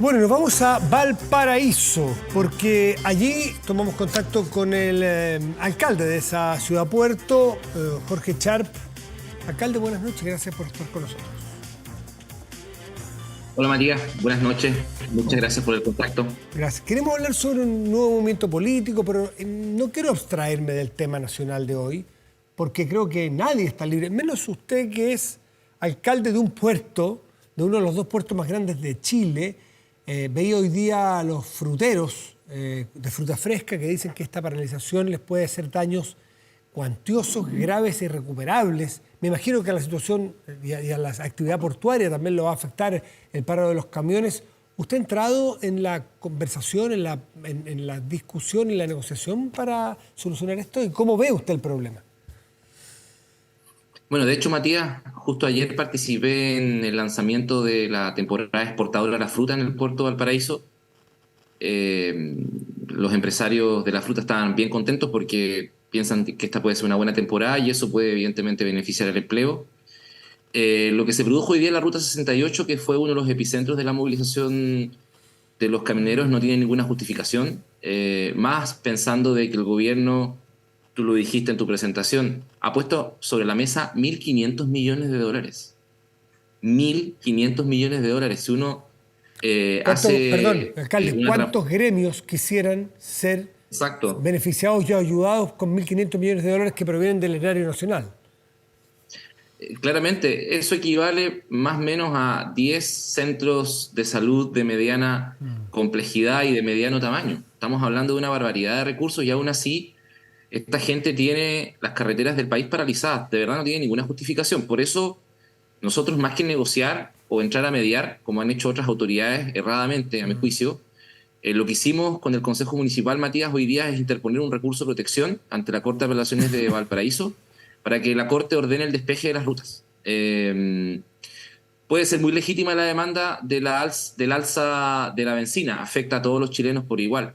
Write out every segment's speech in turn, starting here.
Bueno, nos vamos a Valparaíso, porque allí tomamos contacto con el alcalde de esa ciudad puerto, Jorge Charp. Alcalde, buenas noches, gracias por estar con nosotros. Hola Matías, buenas noches, muchas gracias por el contacto. Gracias. Queremos hablar sobre un nuevo movimiento político, pero no quiero abstraerme del tema nacional de hoy, porque creo que nadie está libre, menos usted que es alcalde de un puerto, de uno de los dos puertos más grandes de Chile. Veía hoy día a los fruteros de fruta fresca que dicen que esta paralización les puede hacer daños cuantiosos, graves e irrecuperables. Me imagino que a la situación y a la actividad portuaria también lo va a afectar el paro de los camiones. ¿Usted ha entrado en la conversación, en la discusión y la negociación para solucionar esto? ¿Y cómo ve usted el problema? Bueno, de hecho Matías, justo ayer participé en el lanzamiento de la temporada exportadora de la fruta en el puerto de Valparaíso. Los empresarios de la fruta estaban bien contentos porque piensan que esta puede ser una buena temporada y eso puede evidentemente beneficiar el empleo. Lo que se produjo hoy día en la Ruta 68, que fue uno de los epicentros de la movilización de los camioneros, no tiene ninguna justificación, más pensando de que el gobierno, tú lo dijiste en tu presentación, ha puesto sobre la mesa 1.500 millones de dólares. 1.500 millones de dólares. Si uno Perdón, hace alcalde, una... ¿cuántos gremios quisieran ser Exacto. beneficiados y ayudados con 1.500 millones de dólares que provienen del erario nacional? Claramente, eso equivale más o menos a 10 centros de salud de mediana complejidad y de mediano tamaño. Estamos hablando de una barbaridad de recursos y aún así esta gente tiene las carreteras del país paralizadas. De verdad no tiene ninguna justificación. Por eso nosotros, más que negociar o entrar a mediar, como han hecho otras autoridades erradamente, a mi juicio, lo que hicimos con el Consejo Municipal, Matías, hoy día es interponer un recurso de protección ante la Corte de Apelaciones de Valparaíso para que la Corte ordene el despeje de las rutas. Puede ser muy legítima la demanda del alza de la benzina, afecta a todos los chilenos por igual,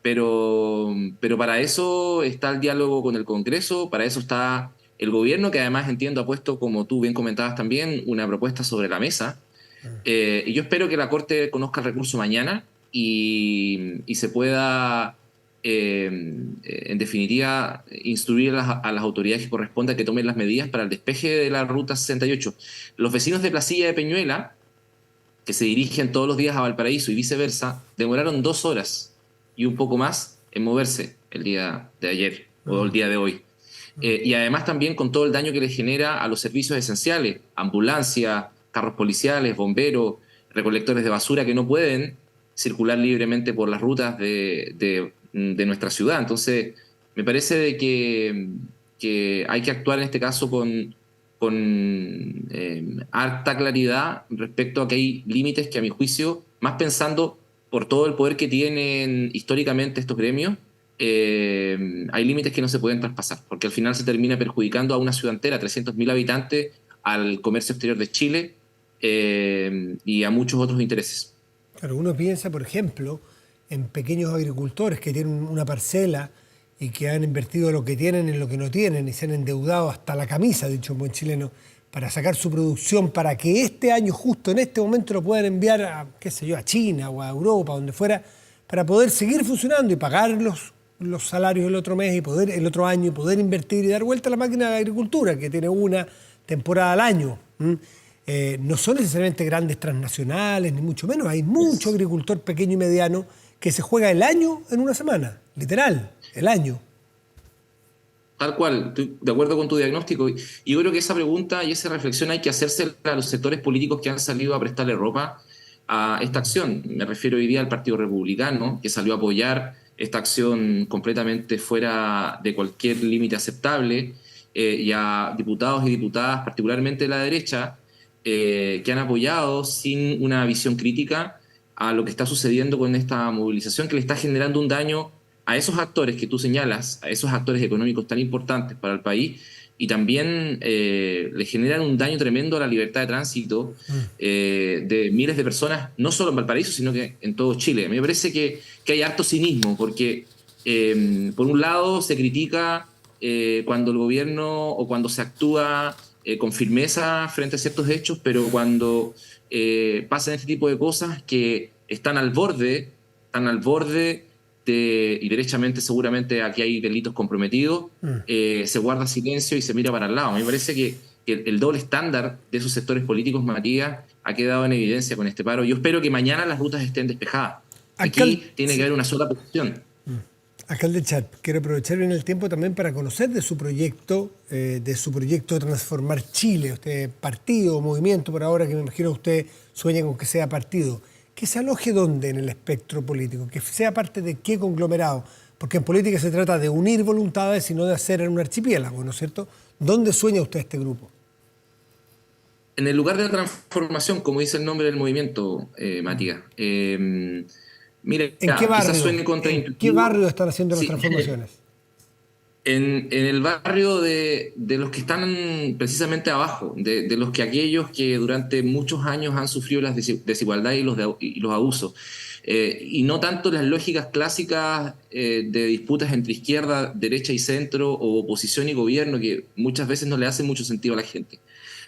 pero para eso está el diálogo con el Congreso, para eso está el gobierno, que además entiendo ha puesto, como tú bien comentabas también, una propuesta sobre la mesa. Y yo espero que la Corte conozca el recurso mañana y se pueda, en definitiva, instruir a las autoridades que corresponda que tomen las medidas para el despeje de la Ruta 68. Los vecinos de Placilla de Peñuela, que se dirigen todos los días a Valparaíso y viceversa, demoraron 2 horas y un poco más en moverse el día de ayer o el día de hoy. Y además también con todo el daño que les genera a los servicios esenciales, ambulancia, carros policiales, bomberos, recolectores de basura que no pueden circular libremente por las rutas de nuestra ciudad. Entonces, me parece que hay que actuar en este caso con harta claridad respecto a que hay límites que, a mi juicio, más pensando por todo el poder que tienen históricamente estos gremios, hay límites que no se pueden traspasar, porque al final se termina perjudicando a una ciudad entera, 300.000 habitantes, al comercio exterior de Chile y a muchos otros intereses. Claro, uno piensa, por ejemplo, en pequeños agricultores que tienen una parcela y que han invertido lo que tienen en lo que no tienen y se han endeudado hasta la camisa, dicho en buen chileno, para sacar su producción, para que este año, justo en este momento, lo puedan enviar a, qué sé yo, a China o a Europa, donde fuera, para poder seguir funcionando y pagar los salarios el otro mes y poder el otro año y poder invertir y dar vuelta a la máquina de agricultura, que tiene una temporada al año. No son necesariamente grandes transnacionales, ni mucho menos. Hay mucho agricultor pequeño y mediano que se juega el año en una semana, literal, el año. Tal cual, estoy de acuerdo con tu diagnóstico. Y yo creo que esa pregunta y esa reflexión hay que hacerse a los sectores políticos que han salido a prestarle ropa a esta acción. Me refiero hoy día al Partido Republicano, que salió a apoyar esta acción completamente fuera de cualquier límite aceptable, y a diputados y diputadas, particularmente de la derecha, que han apoyado sin una visión crítica a lo que está sucediendo con esta movilización que le está generando un daño a esos actores que tú señalas, a esos actores económicos tan importantes para el país, y también le generan un daño tremendo a la libertad de tránsito de miles de personas, no solo en Valparaíso, sino que en todo Chile. Me parece que hay harto cinismo, porque por un lado se critica cuando el gobierno o cuando se actúa con firmeza frente a ciertos hechos, pero cuando pasan este tipo de cosas que están al borde y derechamente seguramente aquí hay delitos comprometidos, se guarda silencio y se mira para el lado. A mí me parece que el doble estándar de esos sectores políticos, Matías, ha quedado en evidencia con este paro. Yo espero que mañana las rutas estén despejadas. Aquí tiene que haber una sola posición. Alcalde Char, quiero aprovechar bien el tiempo también para conocer de su proyecto de Transformar Chile, usted partido o movimiento por ahora, que me imagino usted sueña con que sea partido. ¿Que se aloje dónde en el espectro político? ¿Que sea parte de qué conglomerado? Porque en política se trata de unir voluntades y no de hacer en un archipiélago, ¿no es cierto? ¿Dónde sueña usted este grupo? En el lugar de la transformación, como dice el nombre del movimiento, Matías. Mira, ¿En qué barrio? quizás suene contraintuitivo. ¿En qué barrio están haciendo las transformaciones? En el barrio de los que están precisamente abajo, de los que aquellos que durante muchos años han sufrido las desigualdades y los abusos. Y no tanto las lógicas clásicas de disputas entre izquierda, derecha y centro, o oposición y gobierno, que muchas veces no le hacen mucho sentido a la gente.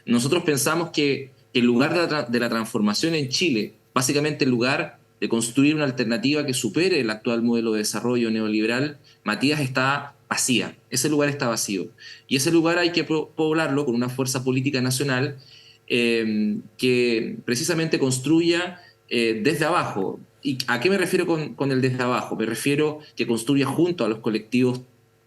Nosotros pensamos que el lugar de la transformación en Chile, básicamente el lugar de construir una alternativa que supere el actual modelo de desarrollo neoliberal, Matías, está vacía. Ese lugar está vacío. Y ese lugar hay que poblarlo con una fuerza política nacional que precisamente construya desde abajo. ¿Y a qué me refiero con el desde abajo? Me refiero que construya junto a los colectivos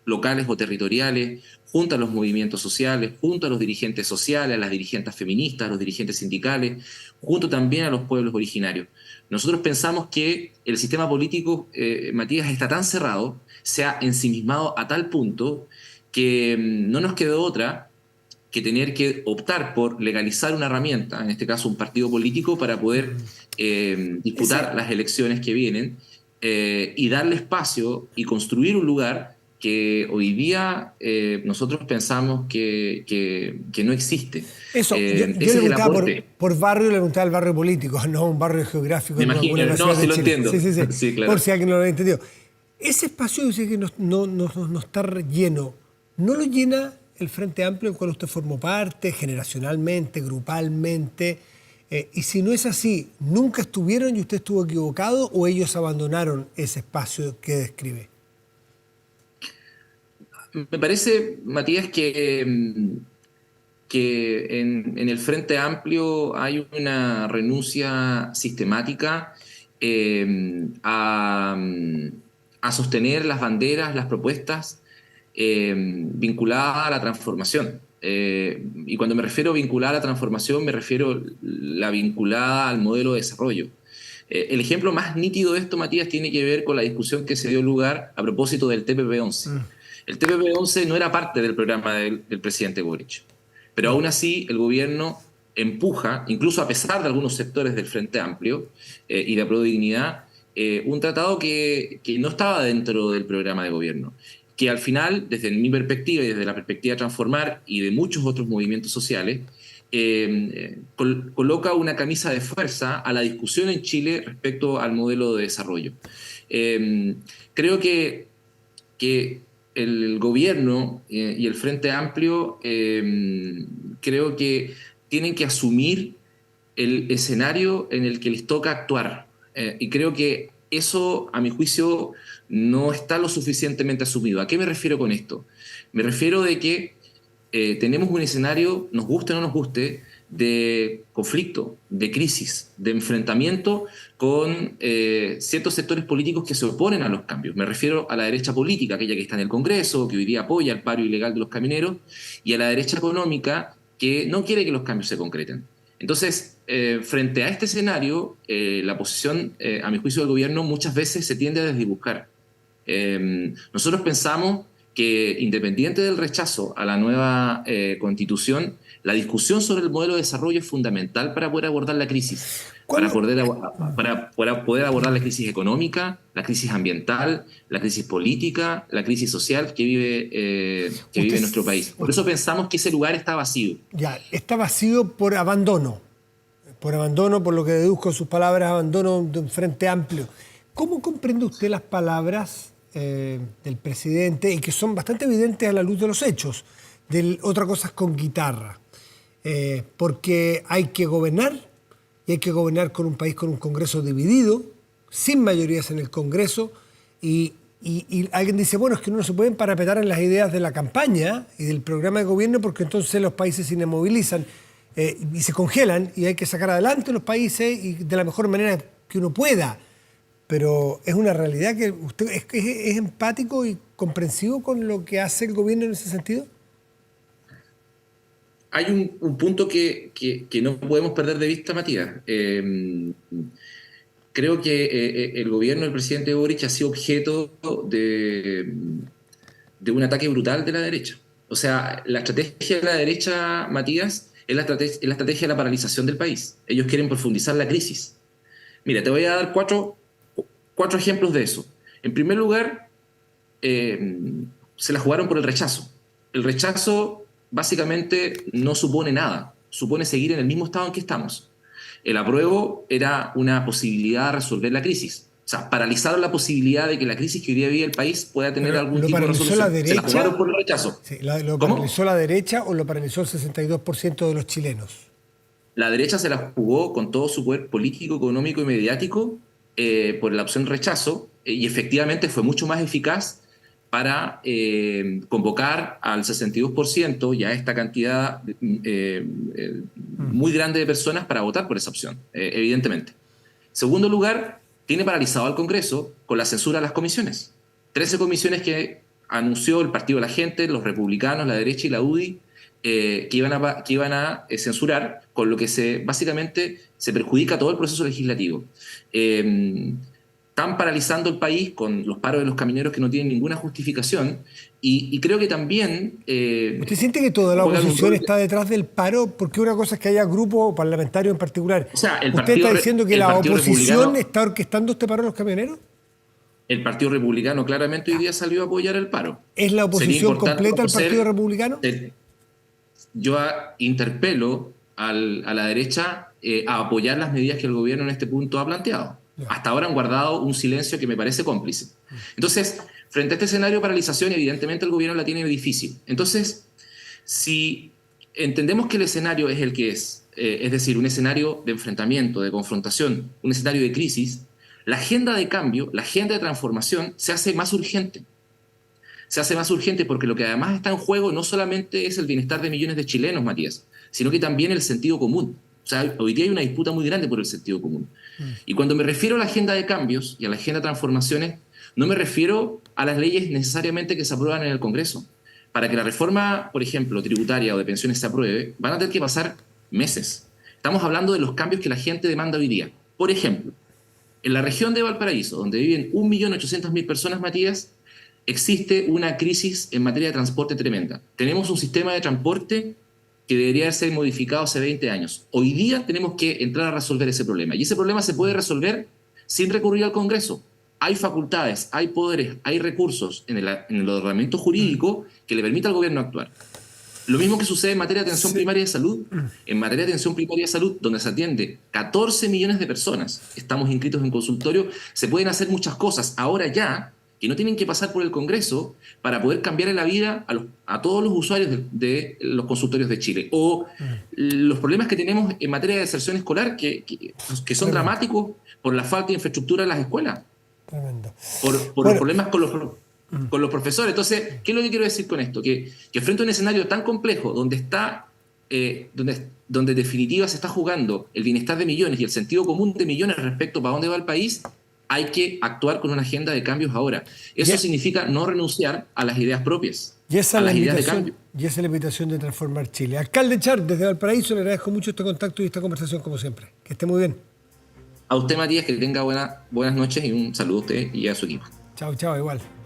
locales o territoriales, junto a los movimientos sociales, junto a los dirigentes sociales, a las dirigentes feministas, a los dirigentes sindicales, junto también a los pueblos originarios. Nosotros pensamos que el sistema político, Matías, está tan cerrado, se ha ensimismado a tal punto que no nos quedó otra que tener que optar por legalizar una herramienta, en este caso un partido político, para poder disputar las elecciones que vienen y darle espacio y construir un lugar que hoy día nosotros pensamos que no existe. Eso, yo ese le es el preguntaba aporte. por barrio, le preguntaba al barrio político, no un barrio geográfico. Me imagino, no, sí lo entiendo. Sí, Sí, claro. Por si alguien no lo había entendido. Ese espacio dice que no está lleno. ¿No lo llena el Frente Amplio, del cual usted formó parte, generacionalmente, grupalmente? Y si no es así, ¿nunca estuvieron y usted estuvo equivocado o ellos abandonaron ese espacio que describe? Me parece, Matías, que en el Frente Amplio hay una renuncia sistemática a sostener las banderas, las propuestas vinculadas a la transformación. Y cuando me refiero a vinculada a la transformación, me refiero a la vinculada al modelo de desarrollo. El ejemplo más nítido de esto, Matías, tiene que ver con la discusión que se dio lugar a propósito del TPP-11. El TPP-11 no era parte del programa del presidente Boric, pero aún así el gobierno empuja, incluso a pesar de algunos sectores del Frente Amplio y de Prodignidad, un tratado que no estaba dentro del programa de gobierno, que al final, desde mi perspectiva y desde la perspectiva de Transformar y de muchos otros movimientos sociales, coloca una camisa de fuerza a la discusión en Chile respecto al modelo de desarrollo. Creo que el gobierno y el Frente Amplio creo que tienen que asumir el escenario en el que les toca actuar. Y creo que eso, a mi juicio, no está lo suficientemente asumido. ¿A qué me refiero con esto? Me refiero de que tenemos un escenario, nos guste o no nos guste, de conflicto, de crisis, de enfrentamiento con ciertos sectores políticos que se oponen a los cambios. Me refiero a la derecha política, aquella que está en el Congreso, que hoy día apoya el paro ilegal de los camioneros, y a la derecha económica, que no quiere que los cambios se concreten. Entonces, frente a este escenario, la posición, a mi juicio, del gobierno muchas veces se tiende a desdibujar. Nosotros pensamos que, independiente del rechazo a la nueva constitución, la discusión sobre el modelo de desarrollo es fundamental para poder abordar la crisis, para poder abordar la crisis económica, la crisis ambiental, la crisis política, la crisis social que vive nuestro país. Por eso pensamos que ese lugar está vacío. Ya, está vacío por abandono, por lo que deduzco sus palabras, abandono de un Frente Amplio. ¿Cómo comprende usted las palabras del presidente y que son bastante evidentes a la luz de los hechos? Otra cosa es con guitarra. Porque hay que gobernar y hay que gobernar con un país con un Congreso dividido, sin mayorías en el Congreso, y alguien dice, bueno, es que no se pueden parapetar en las ideas de la campaña y del programa de gobierno porque entonces los países se inmovilizan y se congelan y hay que sacar adelante los países y de la mejor manera que uno pueda. Pero es una realidad que usted es empático y comprensivo con lo que hace el gobierno en ese sentido. Hay un punto que no podemos perder de vista, Matías. Creo que el gobierno del presidente Boric ha sido objeto de un ataque brutal de la derecha. O sea, la estrategia de la derecha, Matías, es la estrategia de la paralización del país. Ellos quieren profundizar la crisis. Mira, te voy a dar cuatro ejemplos de eso. En primer lugar, se la jugaron por el rechazo. El rechazo básicamente no supone nada, supone seguir en el mismo estado en que estamos. El apruebo era una posibilidad de resolver la crisis. O sea, paralizaron la posibilidad de que la crisis que hoy día vive el país pueda tener algún tipo de resolución. ¿La derecha? Se la jugaron por el rechazo. Sí, ¿lo paralizó la derecha o lo paralizó el 62% de los chilenos? La derecha se la jugó con todo su poder político, económico y mediático por la opción rechazo y efectivamente fue mucho más eficaz para convocar al 62% y a esta cantidad muy grande de personas para votar por esa opción, evidentemente. Segundo lugar, tiene paralizado al Congreso con la censura a las comisiones. 13 comisiones que anunció el Partido de la Gente, los republicanos, la derecha y la UDI, que iban a censurar, con lo que básicamente se perjudica todo el proceso legislativo. Están paralizando el país con los paros de los camioneros que no tienen ninguna justificación y creo que también... ¿Usted siente que toda la oposición está detrás del paro? Porque una cosa es que haya grupo parlamentario en particular. O sea, ¿Usted está diciendo que la oposición está orquestando este paro de los camioneros? El Partido Republicano claramente hoy día salió a apoyar el paro. ¿Es la oposición completa al Partido Republicano? Yo interpelo a la derecha a apoyar las medidas que el gobierno en este punto ha planteado. Hasta ahora han guardado un silencio que me parece cómplice. Entonces, frente a este escenario de paralización, evidentemente el gobierno la tiene difícil. Entonces, si entendemos que el escenario es el que es decir, un escenario de enfrentamiento, de confrontación, un escenario de crisis, la agenda de cambio, la agenda de transformación se hace más urgente. Se hace más urgente porque lo que además está en juego no solamente es el bienestar de millones de chilenos, Matías, sino que también el sentido común. O sea, hoy día hay una disputa muy grande por el sentido común. Y cuando me refiero a la agenda de cambios y a la agenda de transformaciones, no me refiero a las leyes necesariamente que se aprueban en el Congreso. Para que la reforma, por ejemplo, tributaria o de pensiones se apruebe, van a tener que pasar meses. Estamos hablando de los cambios que la gente demanda hoy día. Por ejemplo, en la región de Valparaíso, donde viven 1.800.000 personas, Matías, existe una crisis en materia de transporte tremenda. Tenemos un sistema de transporte que debería ser modificado hace 20 años. Hoy día tenemos que entrar a resolver ese problema. Y ese problema se puede resolver sin recurrir al Congreso. Hay facultades, hay poderes, hay recursos en el ordenamiento jurídico que le permite al gobierno actuar. Lo mismo que sucede en materia de atención primaria de salud. En materia de atención primaria de salud, donde se atiende 14 millones de personas, estamos inscritos en consultorio, se pueden hacer muchas cosas ahora ya, que no tienen que pasar por el Congreso para poder cambiar la vida a todos los usuarios de los consultorios de Chile. O los problemas que tenemos en materia de deserción escolar, que son dramáticos por la falta de infraestructura en las escuelas. Tremendo. Por los problemas con los profesores. Entonces, ¿qué es lo que quiero decir con esto? Que frente a un escenario tan complejo, donde en definitiva se está jugando el bienestar de millones y el sentido común de millones respecto para dónde va el país, hay que actuar con una agenda de cambios ahora. Eso significa no renunciar a las ideas propias, a las ideas de cambio. Y esa es la invitación de transformar Chile. Alcalde Char, desde Valparaíso, le agradezco mucho este contacto y esta conversación como siempre. Que esté muy bien. A usted, Matías, que tenga buenas noches y un saludo a usted y a su equipo. Chao, chao, igual.